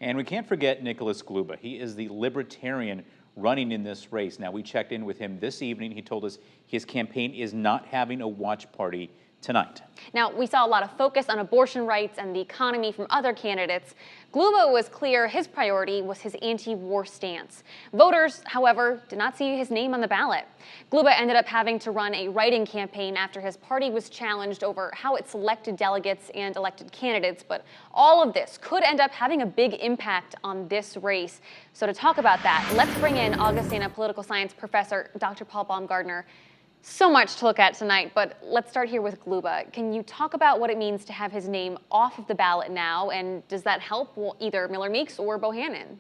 And we can't forget Nicholas Gluba. He is the libertarian running in this race. Now, we checked in with him this evening. He told us his campaign is not having a watch party tonight. Now, we saw a lot of focus on abortion rights and the economy from other candidates. Gluba was clear his priority was his anti-war stance. Voters, however, did not see his name on the ballot. Gluba ended up having to run a write-in campaign after his party was challenged over how it selected delegates and elected candidates. But all of this could end up having a big impact on this race. So to talk about that, let's bring in Augustana political science professor Dr. Paul Baumgardner. So much to look at tonight, but let's start here with Gluba. Can you talk about what it means to have his name off of the ballot now, and does that help either Miller Meeks or Bohannon?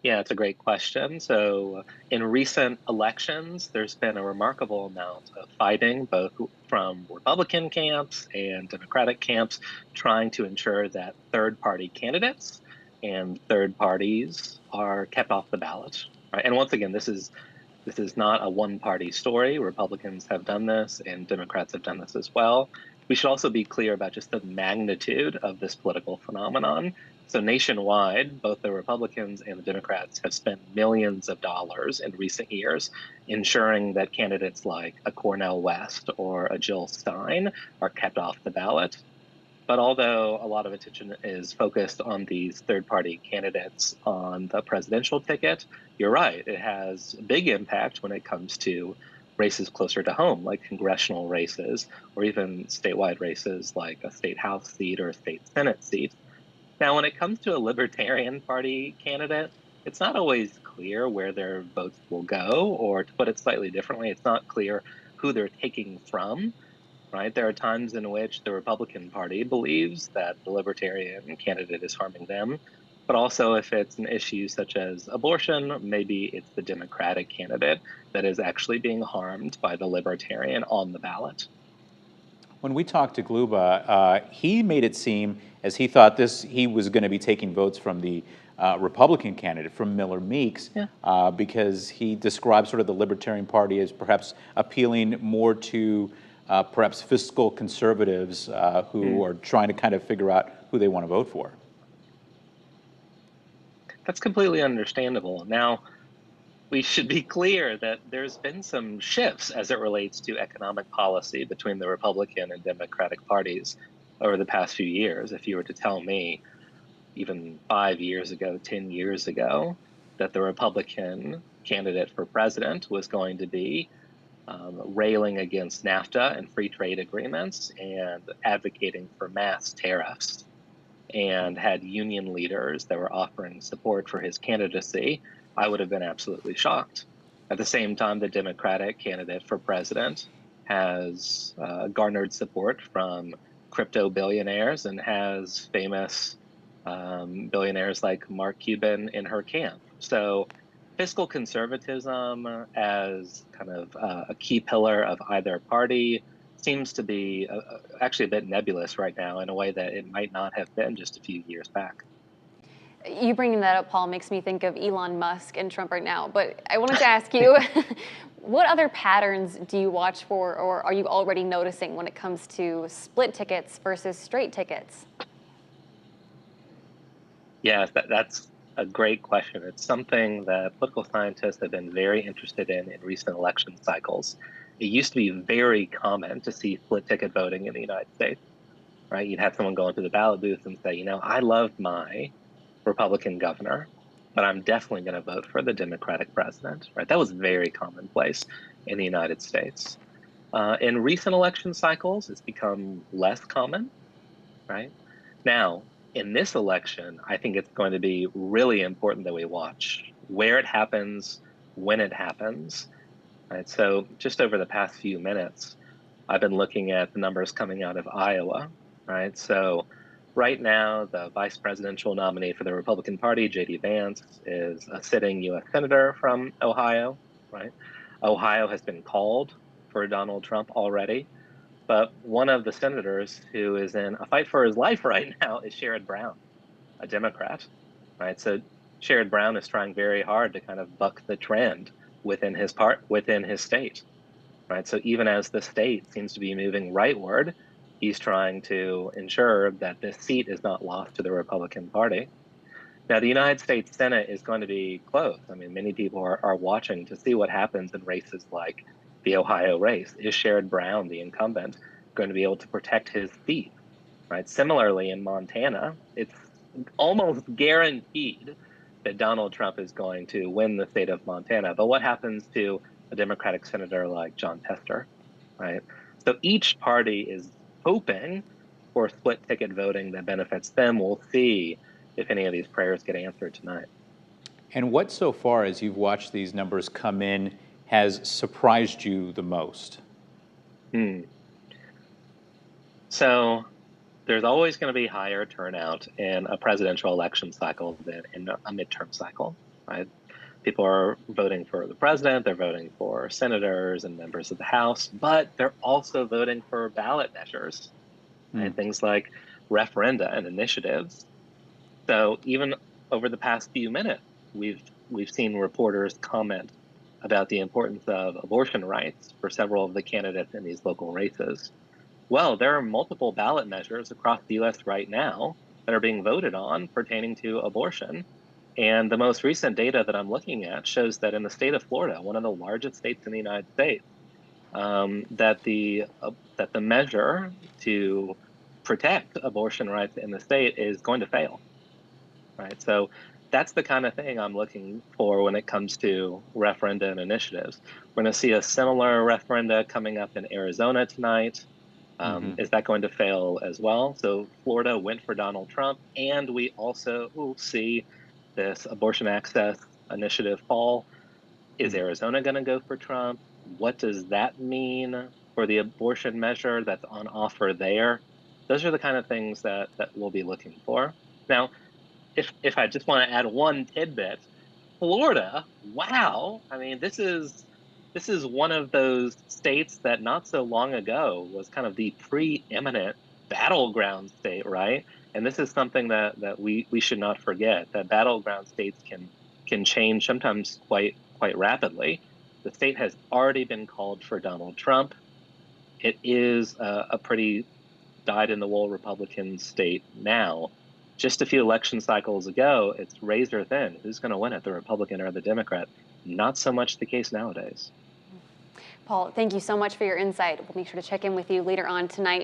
Yeah, it's a great question. So in recent elections, there's been a remarkable amount of fighting, both from Republican camps and Democratic camps, trying to ensure that third-party candidates and third parties are kept off the ballot. Right? And once again, this is not a one-party story. Republicans have done this and Democrats have done this as well. We should also be clear about just the magnitude of this political phenomenon. So nationwide, both the Republicans and the Democrats have spent millions of dollars in recent years ensuring that candidates like a Cornel West or a Jill Stein are kept off the ballot. But although a lot of attention is focused on these third-party candidates on the presidential ticket, you're right, it has a big impact when it comes to races closer to home, like congressional races, or even statewide races like a state house seat or a state senate seat. Now, when it comes to a Libertarian Party candidate, it's not always clear where their votes will go, or to put it slightly differently, it's not clear who they're taking from. Right? There are times in which the Republican Party believes that the Libertarian candidate is harming them, but also if it's an issue such as abortion, maybe it's the Democratic candidate that is actually being harmed by the Libertarian on the ballot. When we talked to Gluba, he made it seem as he thought he was going to be taking votes from the Republican candidate, from Miller Meeks, because he described sort of the Libertarian Party as perhaps appealing more to perhaps fiscal conservatives who are trying to kind of figure out who they want to vote for. That's completely understandable. Now, we should be clear that there's been some shifts as it relates to economic policy between the Republican and Democratic parties over the past few years. If you were to tell me even 5 years ago, 10 years ago, that the Republican candidate for president was going to be railing against NAFTA and free trade agreements and advocating for mass tariffs, and had union leaders that were offering support for his candidacy, I would have been absolutely shocked. At the same time, the Democratic candidate for president has garnered support from crypto billionaires and has famous billionaires like Mark Cuban in her camp. So fiscal conservatism as kind of a key pillar of either party seems to be actually a bit nebulous right now in a way that it might not have been just a few years back. You bringing that up, Paul, makes me think of Elon Musk and Trump right now. But I wanted to ask you, what other patterns do you watch for, or are you already noticing when it comes to split tickets versus straight tickets? Yes, that's a great question. It's something that political scientists have been very interested in recent election cycles. It used to be very common to see split ticket voting in the United States, right? You'd have someone go into the ballot booth and say, I love my Republican governor, but I'm definitely going to vote for the Democratic president, right? That was very commonplace in the United States. In recent election cycles, it's become less common, right? Now, in this election, I think it's going to be really important that we watch where it happens, when it happens. Right? So just over the past few minutes, I've been looking at the numbers coming out of Iowa. Right? So right now, the vice presidential nominee for the Republican Party, J.D. Vance, is a sitting U.S. senator from Ohio. Right? Ohio has been called for Donald Trump already. But one of the senators who is in a fight for his life right now is Sherrod Brown, a Democrat, right? So Sherrod Brown is trying very hard to kind of buck the trend within his state, right? So even as the state seems to be moving rightward, He's trying to ensure that this seat is not lost to the Republican Party. Now, the United States Senate is going to be close. I mean, many people are watching to see what happens in races like the Ohio race. Is Sherrod Brown, the incumbent, going to be able to protect his seat? Right. Similarly, in Montana, it's almost guaranteed that Donald Trump is going to win the state of Montana. But what happens to a Democratic senator like John Tester, right? So each party is hoping for split ticket voting that benefits them. We'll see if any of these prayers get answered tonight. And what so far, as you've watched these numbers come in, has surprised you the most? So there's always going to be higher turnout in a presidential election cycle than in a midterm cycle, right? People are voting for the president, they're voting for senators and members of the House, but they're also voting for ballot measures, right? Things like referenda and initiatives. So even over the past few minutes, we've seen reporters comment about the importance of abortion rights for several of the candidates in these local races. Well, there are multiple ballot measures across the US right now that are being voted on pertaining to abortion. And the most recent data that I'm looking at shows that in the state of Florida, one of the largest states in the United States, that the measure to protect abortion rights in the state is going to fail. Right. So that's the kind of thing I'm looking for when it comes to referenda and initiatives. We're going to see a similar referenda coming up in Arizona tonight. Is that going to fail as well? So Florida went for Donald Trump, and we also will see this abortion access initiative fall. Is Arizona going to go for Trump? What does that mean for the abortion measure that's on offer there? Those are the kind of things that we'll be looking for. Now, if I just want to add one tidbit, Florida, wow. I mean, this is one of those states that not so long ago was kind of the preeminent battleground state, right? And this is something that we should not forget, that battleground states can change sometimes quite rapidly. The state has already been called for Donald Trump. It is a pretty dyed-in-the-wool Republican state now. Just a few election cycles ago, it's razor thin. Who's going to win it, the Republican or the Democrat? Not so much the case nowadays. Paul, thank you so much for your insight. We'll make sure to check in with you later on tonight.